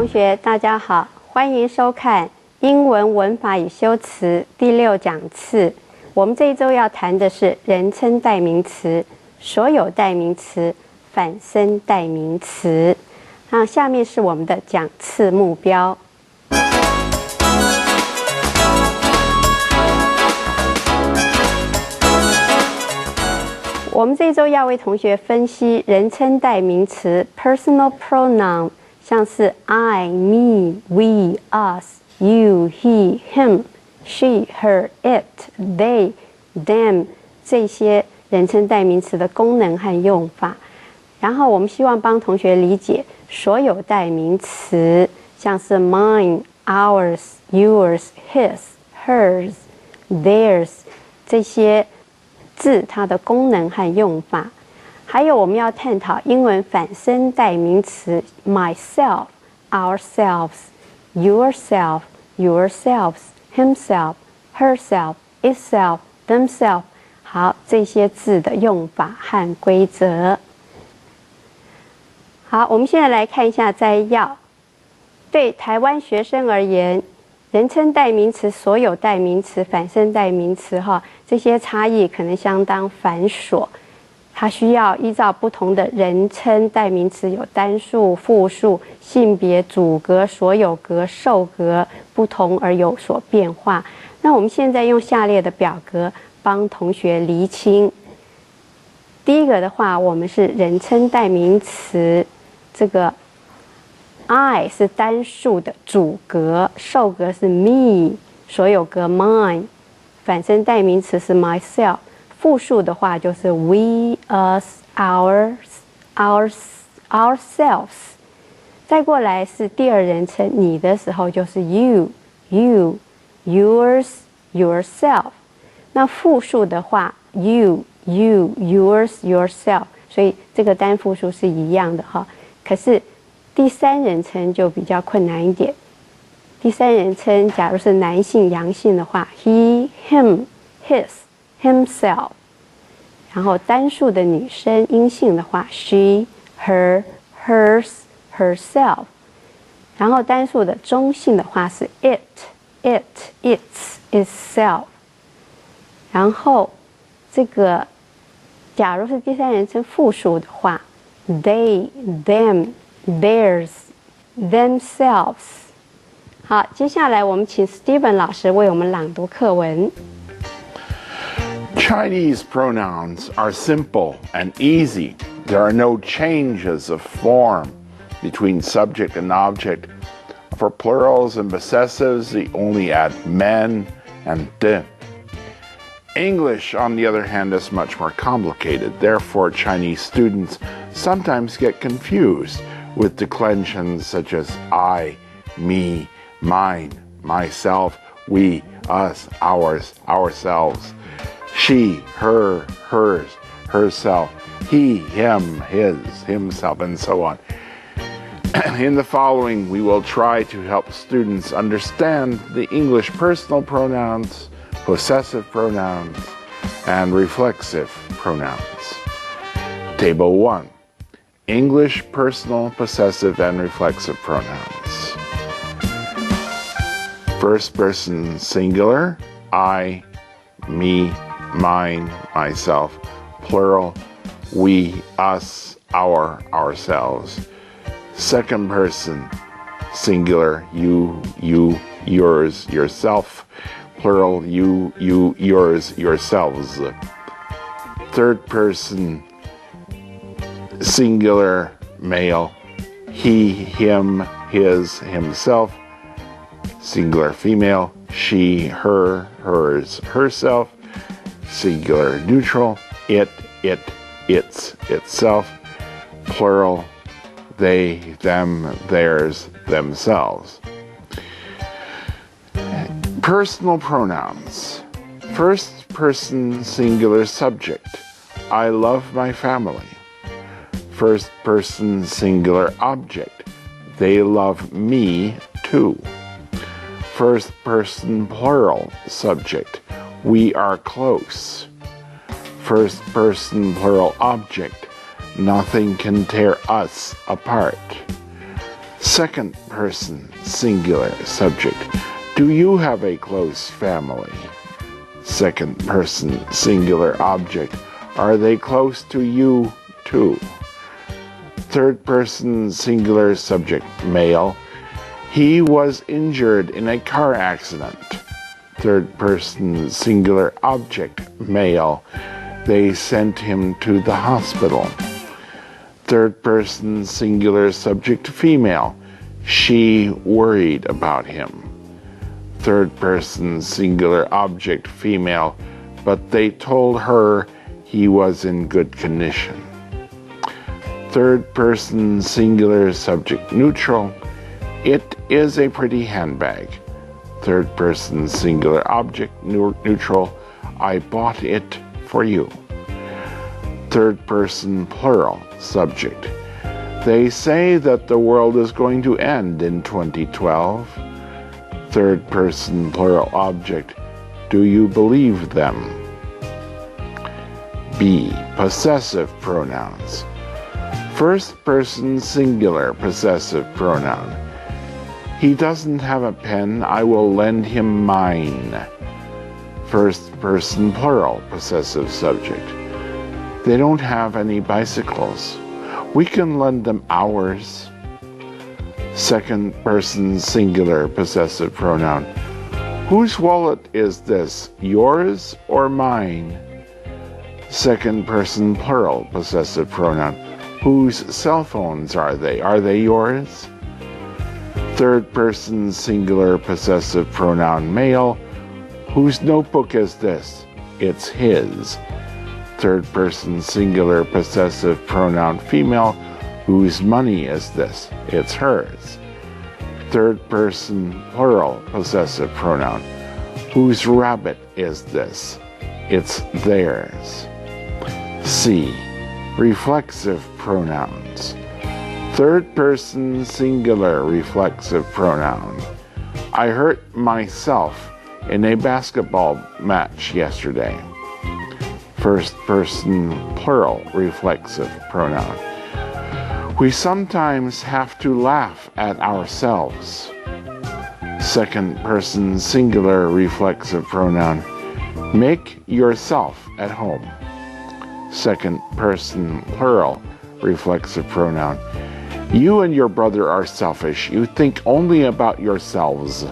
同学，大家好，欢迎收看英文文法与修辞第6讲次。我们这一周要谈的是人称代名词、所有代名词、反身代名词。那下面是我们的讲次目标。我们这一周要为同学分析人称代名词 personal pronoun， 像是 I, me, we, us, you, he, him, she, her, it, they, them 这些人称代名词的功能和用法。然后我们希望帮同学理解所有代名词，像是 mine, ours, yours, his, hers, theirs 这些字它的功能和用法。还有我们要探讨英文反身代名词 myself, ourselves, yourself, yourselves, himself, herself, itself, themselves 好，这些字的用法和规则。好，我们现在来看一下摘要。对台湾学生而言，人称代名词、所有代名词、反身代名词这些差异可能相当繁琐，它需要依照不同的人称代名词有单数、复数、性别、主格、所有格、受格不同而有所变化。那我们现在用下列的表格帮同学厘清。第一个的话，我们是人称代名词，这个 I 是单数的主格，受格是 me， 所有格 mine， 反身代名词是 myself， 复数的话就是 we, us, ourselves。再过来是第二人称你的时候就是 you, yours, yourself。那复数的话 you, yours, yourself， 所以这个单复数是一样的可是第三人称就比较困难一点。第三人称假如是男性阳性的话 he, him, his, himself。然后单数的女生阴性的话 she, her, hers, herself。然后单数的中性的话是 it, its, itself。然后这个假如是第三人称复数的话 they, them, theirs, themselves。 好，接下来我们请 Steven 老师为我们朗读课文。 Chinese pronouns are simple and easy. There are no changes of form between subject and object. For plurals and possessives, they only add men and de. English, on the other hand, is much more complicated. Therefore, Chinese students sometimes get confused with declensions such as I, me, mine, myself, we, us, ours, ourselves, she, her, hers, herself, he, him, his, himself, and so on. In the following, we will try to help students understand the English personal pronouns, possessive pronouns, and reflexive pronouns. Table 1. English personal, possessive, and reflexive pronouns. First person singular, I, me, mine, myself. Plural, we, us, our, ourselves. Second person singular, you, yours, yourself. Plural, you, yours, yourselves. Third person singular, male, he, him, his, himself. Singular female, she, her, hers, herself. Singular neutral, it, its, itself. Plural, they, them, theirs, themselves. Personal pronouns. First person singular subject, I love my family. First person singular object, they love me too. First person plural subject, we are close. First person plural object, nothing can tear us apart. Second person singular subject. Do you have a close family? Second person singular object. Are they close to you too? Third person singular subject male. He was injured in a car accident. Third person singular object male. They sent him to the hospital. Third person singular subject female. She worried about him. Third person singular object female, but they told her he was in good condition. Third person singular subject neutral. It is a pretty handbag. Third person singular object neutral. I bought it for you. Third person plural subject. They say that the world is going to end in 2012. Third person plural object. Do you believe them? B. Possessive pronouns. First person singular possessive pronoun. He doesn't have a pen. I will lend him mine. First person plural possessive subject. They don't have any bicycles. We can lend them ours. Second person singular possessive pronoun. Whose wallet is this, yours or mine? Second person plural possessive pronoun. Whose cell phones are they? Are they yours? Third person singular possessive pronoun male. Whose notebook is this? It's his. Third person singular possessive pronoun female. Whose money is this? It's hers. Third person plural possessive pronoun. Whose rabbit is this? It's theirs. C. Reflexive pronouns. Third person singular reflexive pronoun. I hurt myself in a basketball match yesterday. First person plural reflexive pronoun. We sometimes have to laugh at ourselves. Second person singular reflexive pronoun. Make yourself at home. Second person plural reflexive pronoun. You and your brother are selfish. You think only about yourselves.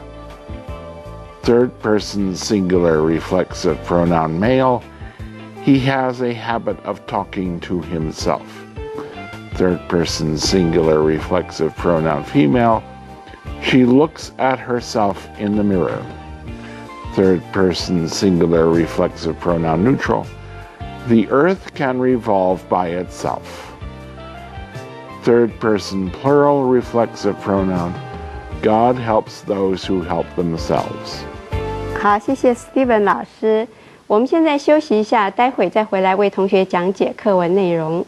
Third person singular reflexive pronoun male. He has a habit of talking to himself. Third person singular reflexive pronoun female. She looks at herself in the mirror. Third person singular reflexive pronoun neutral. The earth can revolve by itself. Third person plural reflexive pronoun. God helps those who help themselves. 好，谢谢 Steven 老师。我们现在休息一下，待会再回来为同学讲解课文内容。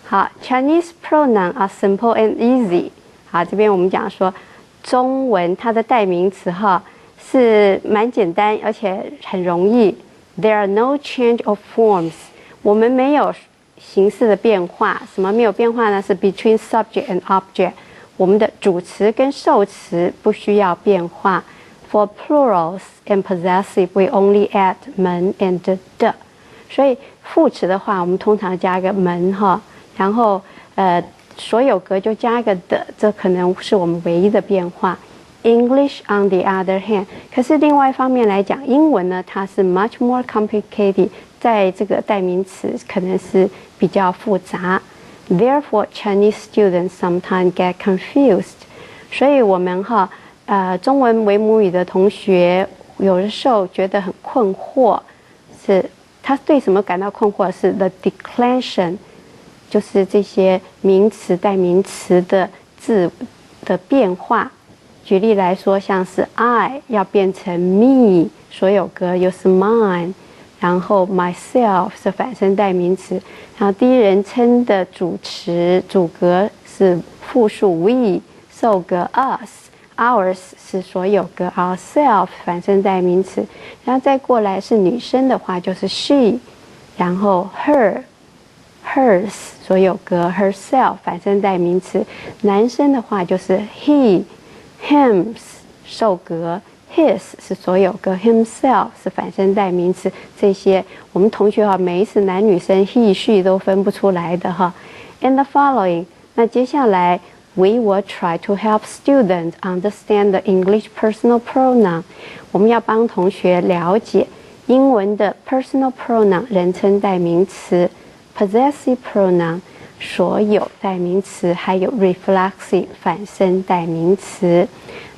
好 ，Chinese pronoun are simple and easy。好，这边我们讲说，中文它的代名词哈是蛮简单，而且很容易。There are no change of forms。我们没有形式的变化。什么没有变化呢？是 between subject and object。我们的主词跟受词不需要变化。For plurals and possessive, we only add 门 and 的。所以副词的话，我们通常加个门哈。然后所有格就加个的，这可能是我们唯一的变化。English on the other hand， 可是另外一方面来讲，英文呢它是 much more complicated， 在这个代名词可能是比较复杂。Therefore, Chinese students sometimes get confused。所以我们中文为母语的同学有的时候觉得很困惑，是他对什么感到困惑？是 the declension。就是这些名词、代名词的字的变化。举例来说，像是 I 要变成 me， 所有格又是 mine， 然后 myself 是反身代名词，然后第一人称的主词主格是复数 we， 受格 us， ours 是所有格 ，ourself 反身代名词，然后再过来是女生的话就是 she， 然后 her。hers 所有格 herself 反身代名词，男生的话就是 he、hims 受格 ，his 是所有格 ，himself 是反身代名词。这些我们同学每一次男女生 he、she 都分不出来的哈。In the following， 那接下来 we will try to help students understand the English personal pronoun。我们要帮同学了解英文的 personal pronoun 人称代名词。Possessive pronoun 所有代名词，还有 reflexive 反身代名词。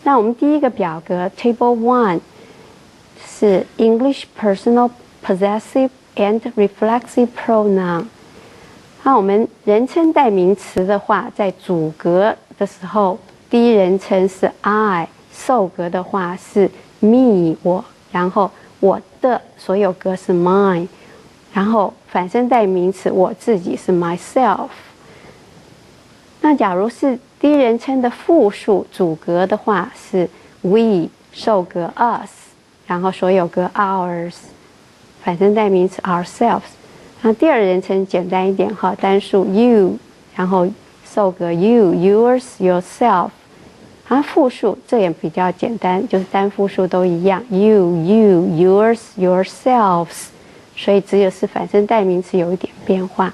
那我们第一个表格 Table 1是 English personal possessive and reflexive pronoun。那我们人称代名词的话，在主格的时候，第一人称是 I， 受格的话是 me 我，然后我的所有格是 mine。然后反身代名词我自己是 myself。那假如是第一人称的复数主格的话是 we， 受格 us， 然后所有格 ours， 反身代名词 ourselves。然后第二人称简单一点哈，单数 you， 然后受格 you、yours、yourself。然后复数这也比较简单，就是单复数都一样 you、yours、yourselves。所以只有是反身代名词有一点变化，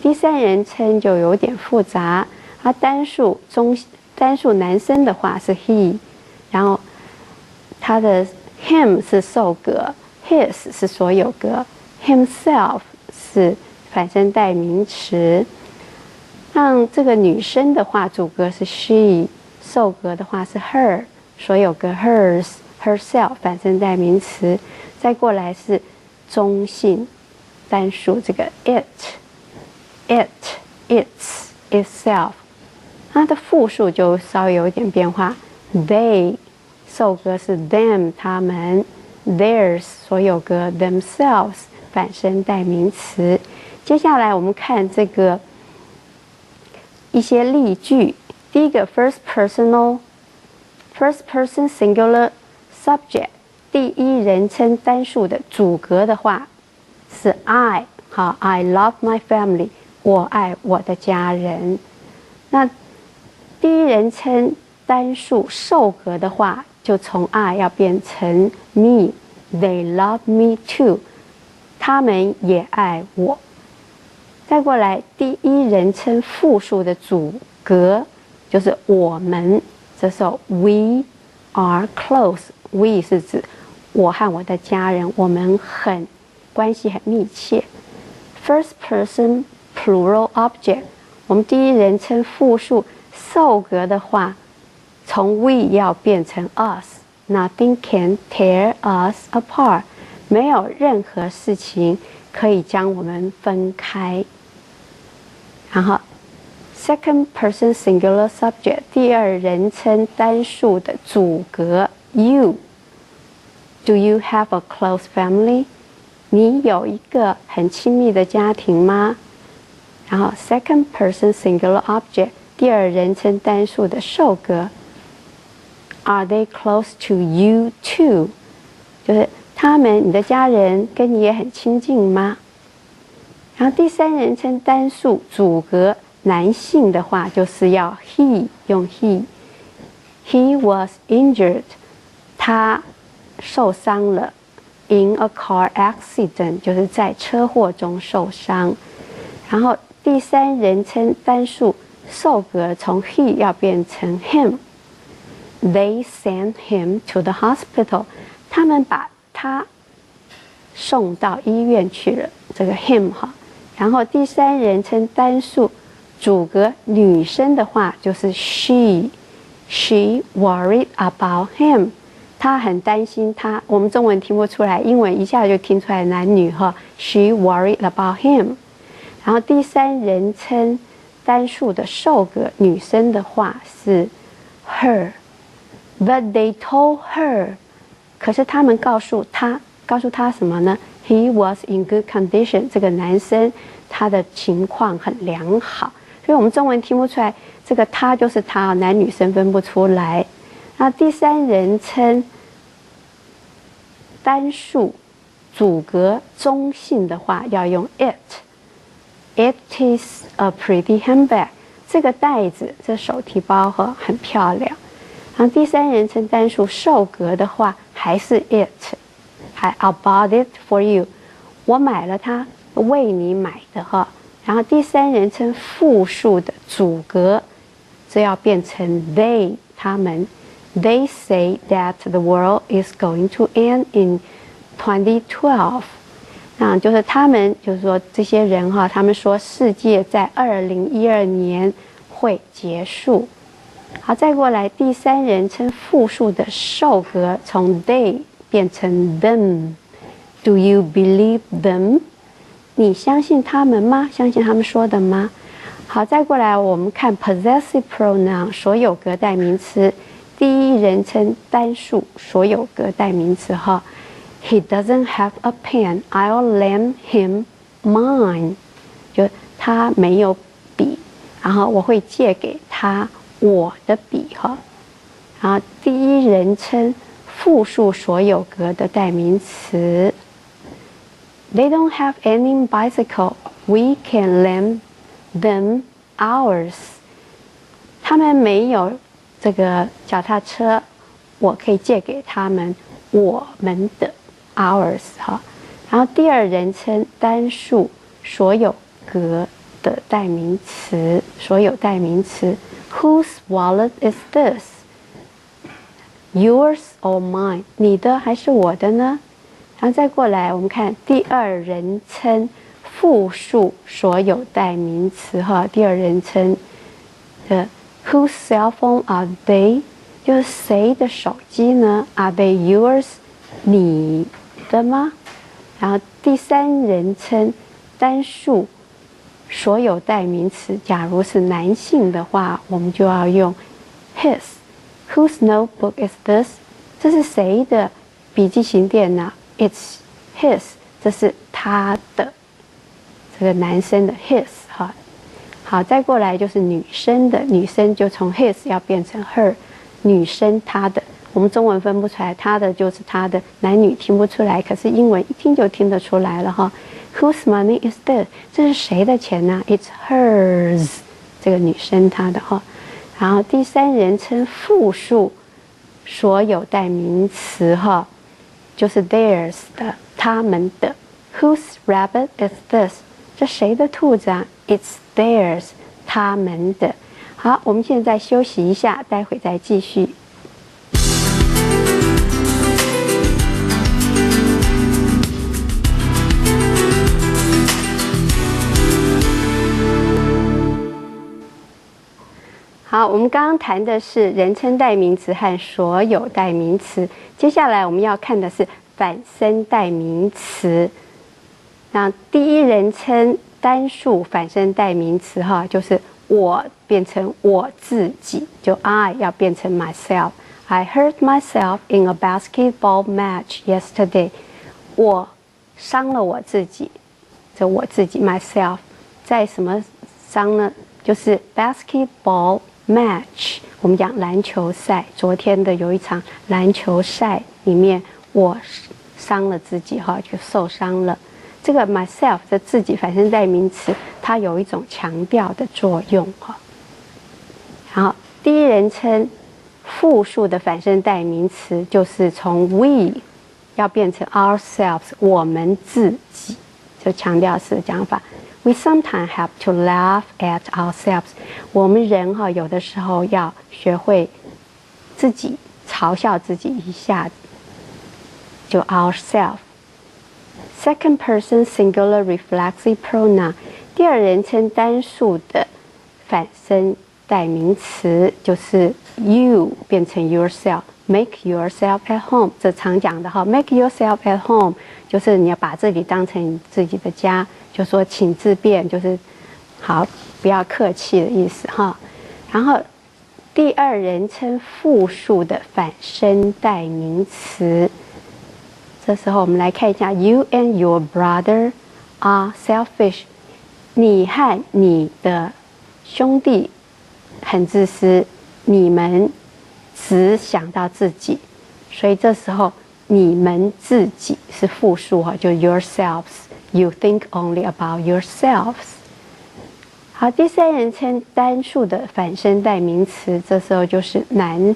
第三人称就有点复杂。单数男生的话是 he， 然后他的 him 是受格 ，his 是所有格 ，himself 是反身代名词。让这个女生的话，主格是 she， 受格的话是 her， 所有格 hers、herself 反身代名词。再过来是中性单数，这个 it、its、itself， 它的复数就稍微有一点变化 ，they 受格是 them 他们 ，theirs 所有格 themselves 反身代名词。接下来我们看这个一些例句，第一个 first person singular subject。第一人称单数的主格的话是 I， 好 ，I love my family， 我爱我的家人。那第一人称单数受格的话，就从 I 要变成 me，They love me too， 他们也爱我。再过来，第一人称复数的主格就是我们，这时候 we are close，we 是指我和我的家人，我们关系很密切。First person plural object， 我们第一人称复数受格的话，从 we 要变成 us。Nothing can tear us apart， 没有任何事情可以将我们分开。然后 second person singular subject， 第二人称单数的主格 you。Do you have a close family？ 你有一个很亲密的家庭吗？然后 second person singular object， 第二人称单数的受格 Are they close to you too？ 就是你的家人跟你也很亲近吗？然后第三人称单数主格男性的话，就是要 he， 用 he。He was injured， 他受伤了 in a car accident， 就是在车祸中受伤。然后第三人称单数受格从 he 要变成 him。They sent him to the hospital， 他们把他送到医院去了，这个 him 哈。然后第三人称单数主格女生的话就是 she worried about him， 她很担心他。我们中文听不出来，英文一下就听出来男女哈。She worried about him。然后第三人称单数的受格女生的话是 her。But they told her， 可是他们告诉他什么呢？ He was in good condition， 这个男生他的情况很良好。所以我们中文听不出来，这个他就是他，男女生分不出来。那第三人称单数主格中性的话，要用 it。It is a pretty handbag。这个袋子，这手提包很漂亮。然后第三人称单数受格的话，还是 it。I bought it for you。我买了它，为你买的然后第三人称复数的主格，这要变成 they， 他们。They say that the world is going to end in 2012。那就是他们，就是说这些人他们说世界在2012年会结束。好，再过来第三人称复数的受格从 they 变成 them。Do you believe them？ 你相信他们吗？相信他们说的吗？好，再过来我们看 possessive pronoun 所有格代名词，第一人称单数所有格代名词He doesn't have a pen. I'll lend him mine. 就他没有笔，然后我会借给他我的笔然后第一人称复数所有格的代名词 They don't have any bicycle. We can lend them ours. 他们没有这个脚踏车，我可以借给他们我们的。ours 然后第二人称单数所有格的代名词，所有代名词 Whose wallet is this? Yours or mine? 你的还是我的呢？然后再过来，我们看第二人称复数所有代名词第二人称的 Whose cell phone are they? 就是谁的手机呢 ？Are they yours? 你的吗？然后第三人称单数所有代名词，假如是男性的话，我们就要用 his。Whose notebook is this？ 这是谁的笔记型电脑 ？It's his。这是他的，这个男生的 his 好，再过来就是女生的，女生就从 his 要变成 her， 女生她的。我们中文分不出来，他的就是他的，男女听不出来，可是英文一听就听得出来了Whose money is this？ 这是谁的钱呢 ？It's hers， 这个女生她的然后第三人称复数所有代名词就是 theirs 的，他们的。Whose rabbit is this？ 这谁的兔子啊 ？It's theirs， 他们的。好，我们现在休息一下，待会再继续。好，我们刚刚谈的是人称代名词和所有代名词，接下来我们要看的是反身代名词。那第一人称单数反身代名词就是我变成我自己，就 I 要变成 myself。I hurt myself in a basketball match yesterday。我伤了我自己，这我自己 myself， 在什么伤呢？就是 basketball match， 我们讲篮球赛，昨天的有一场篮球赛里面，我伤了自己就受伤了。这个 myself 的自己反身代名词，它有一种强调的作用然后第一人称复数的反身代名词就是从 we 要变成 ourselves， 我们自己，就强调式的讲法。We sometimes have to laugh at ourselves。我们人有的时候要学会自己嘲笑自己一下，就 ourselves。Second person singular reflexive pronoun， 第二人称单数的反身代名词就是 you 变成 yourself。Make yourself at home， 这常讲的make yourself at home 就是你要把这里当成你自己的家，就说请自便，就是好不要客气的意思然后第二人称复数的反身代名词，这时候我们来看一下 You and your brother are selfish。 你和你的兄弟很自私，你们只想到自己，所以这时候你们自己是复数哈，就 yourselves。You think only about yourselves。好，第三人称单数的反身代名词，这时候就是男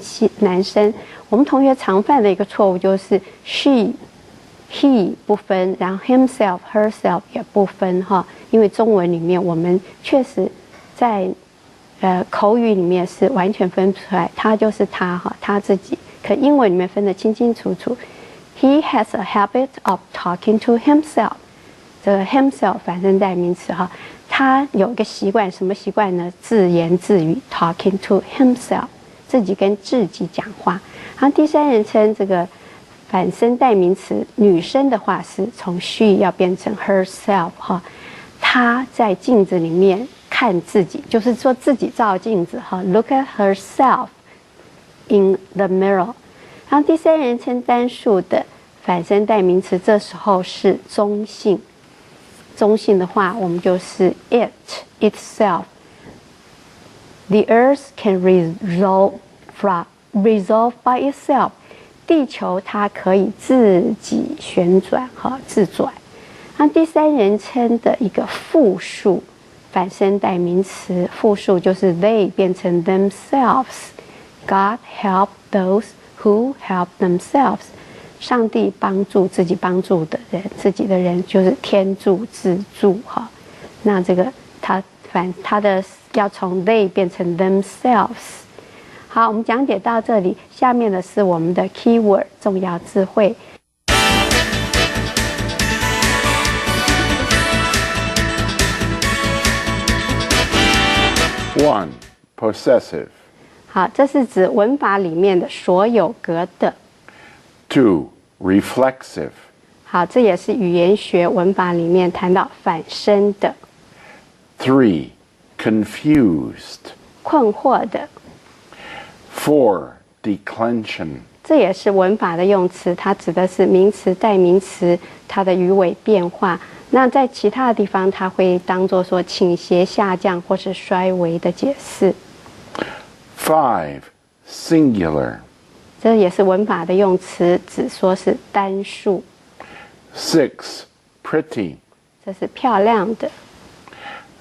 生。我们同学常犯的一个错误就是 he 不分，然后 himself、herself 也不分哈，因为中文里面我们确实在口语里面是完全分不出来，他就是他哈，他自己。可英文里面分得清清楚楚。He has a habit of talking to himself。这个 himself 反身代名词哈，他有一个习惯，什么习惯呢？自言自语 ，talking to himself， 自己跟自己讲话。然后第三人称这个反身代名词，女生的话是从 she 要变成 herself 哈，她在镜子里面看自己，就是说自己照镜子哈 ，look at herself in the mirror。然后第三人称单数的反身代名词，这时候是中性。中性的话，我们就是 itself。The Earth can revolve by itself。地球它可以自己旋转和自转。那第三人称的一个复数反身代名词，复数就是 they 变成 themselves。God help those who help themselves。上帝帮助自己帮助的人，自己的人就是天助自助哈。那这个他的要从 they 变成 themselves。好，我们讲解到这里，下面的是我们的 keyword 重要字汇。1. Possessive. 好，这是指文法里面的所有格的。2. Reflexive. 好，这也是语言学文法里面谈到反身的。3. Confused. 困惑的。4. Declension. 这也是文法的用词，它指的是名词、代名词它的语尾变化。那在其他的地方，它会当作说倾斜、下降或是衰微的解释。5. Singular. 这也是文法的用词，指说是单数。6. Pretty. 这是漂亮的。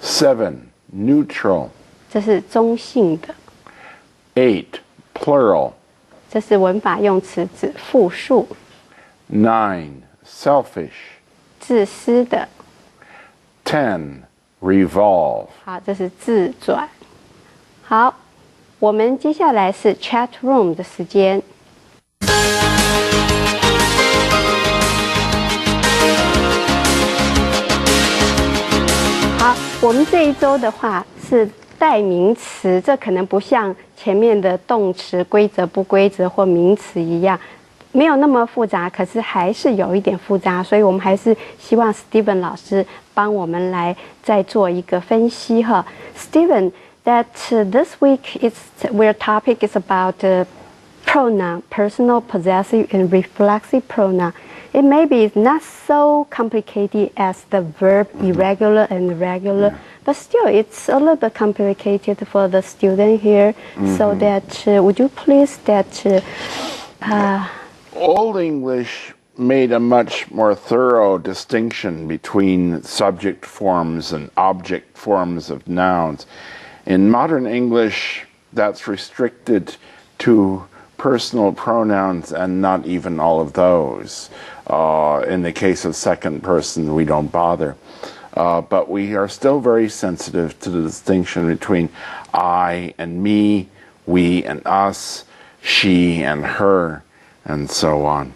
7. Neutral. 这是中性的。8. Plural. 这是文法用词，指复数。9. Selfish. 自私的。10. Revolve. 好，这是自转。好，我们接下来是 chat room 的时间。好，我们这一周的话是代名词，这可能不像前面的动词规则不规则或名词一样，没有那么复杂，可是还是有一点复杂，所以我们还是希望 Steven 老师帮我们来再做一个分析哈。Steven, that this week where topic is about pronoun, personal, possessive, and reflexive pronoun. It maybe is not so complicated as the verb irregular and regular, but still it's a little bit complicated for the student here. So that would you please Old English made a much more thorough distinction between subject forms and object forms of nouns. In modern English, that's restricted to personal pronouns and not even all of those. In the case of second person, we don't bother. But we are still very sensitive to the distinction between I and me, we and us, she and her, and so on.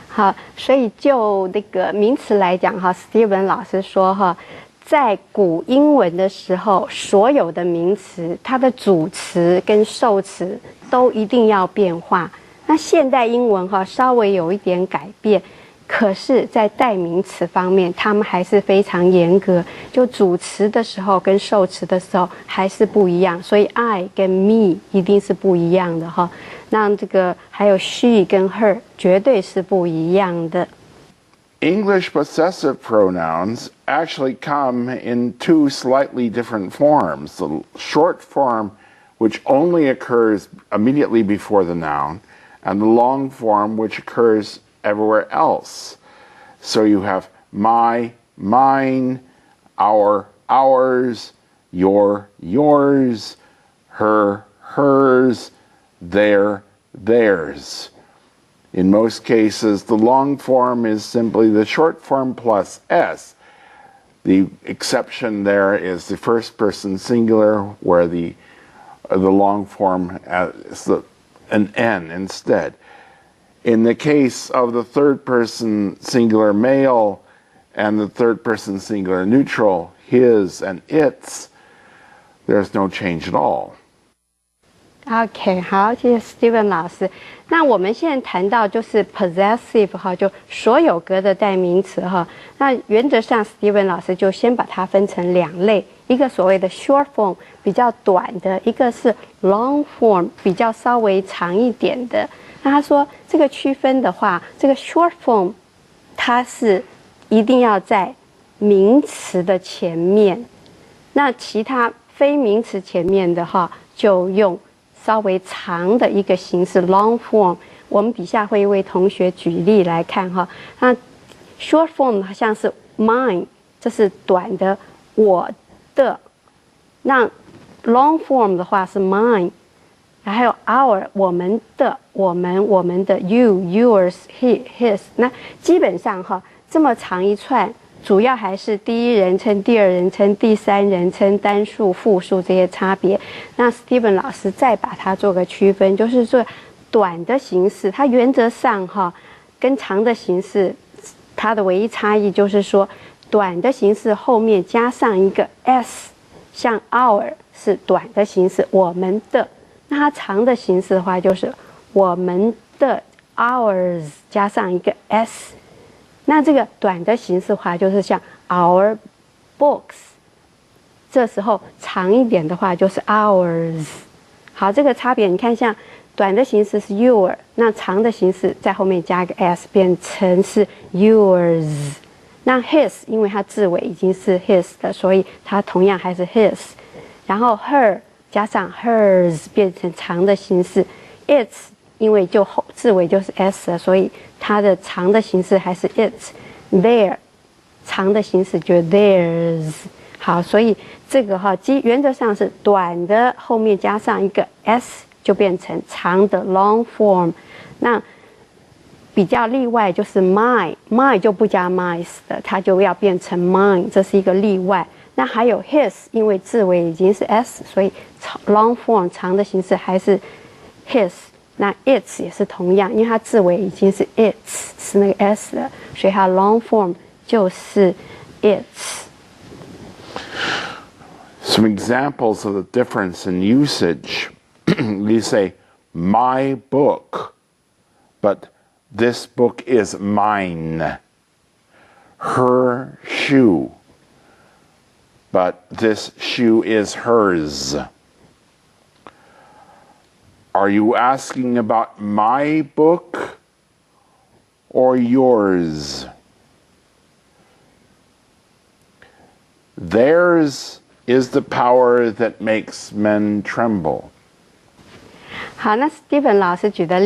好，所以就那个名词来讲哈 ，Steven 老师说哈，在古英文的时候，所有的名词它的主词跟受词都一定要变化。那现代英文哈稍微有一点改变，可是，在代名词方面，他们还是非常严格。就主词的时候跟受词的时候还是不一样，所以 I 跟 me 一定是不一样的哈。那这个还有 she 跟 her 绝对是不一样的。English possessive pronouns actually come in two slightly different forms. The short form which only occurs immediately before the noun, and the long form, which occurs everywhere else. So you have my, mine, our, ours, your, yours, her, hers, their, theirs. In most cases, the long form is simply the short form plus s. The exception there is the first person singular, where the long form is an n instead. In the case of the third person singular male and the third person singular neutral, his and its, there's no change at all. OK， 好，谢谢 Steven 老师。那我们现在谈到就是 possessive 哈，就所有格的代名词哈。那原则上 Steven 老师就先把它分成两类，一个所谓的 short form 比较短的，一个是 long form 比较稍微长一点的。那他说这个区分的话，这个 short form 它是一定要在名词的前面，那其他非名词前面的话就用稍微长的一个形式 long form。我们底下会为同学举例来看哈。那 short form 好像是 mine， 这是短的我的。那 long form 的话是 mine， 还有 our 我们的，我们的 you yours his。那基本上哈这么长一串，主要还是第一人称、第二人称、第三人称、单数、复数这些差别。那 Steven 老师再把它做个区分，就是说短的形式，它原则上哈跟长的形式，它的唯一差异就是说，短的形式后面加上一个 s， 像 our 是短的形式，我们的。那它长的形式的话，就是我们的 ours 加上一个 s。那这个短的形式话就是像 our books， 这时候长一点的话就是 ours。好，这个差别你看，像短的形式是 your， 那长的形式在后面加个 s 变成是 yours。那 his 因为它字尾已经是 his 的，所以它同样还是 his。然后 her 加上 hers 变成长的形式 its。因为就后字尾就是 s 了，所以它的长的形式还是 its。their 长的形式就是 theirs。好，所以这个哈原则上是短的后面加上一个 s 就变成长的 long form。那比较例外就是 my 就不加 mice 的，它就要变成 mine， 这是一个例外。那还有 his， 因为字尾已经是 s， 所以 long form 长的形式还是 his。那 its 也是同样，因为它字尾已经是 its 是那个 s 了，所以它 long form 就是 its。 Some examples of the difference in usage. You say my book, but this book is mine. Her shoe, but this shoe is hers. Are you asking about my book or yours? Theirs is the power that makes men tremble. 好，那 Steven 老师举的例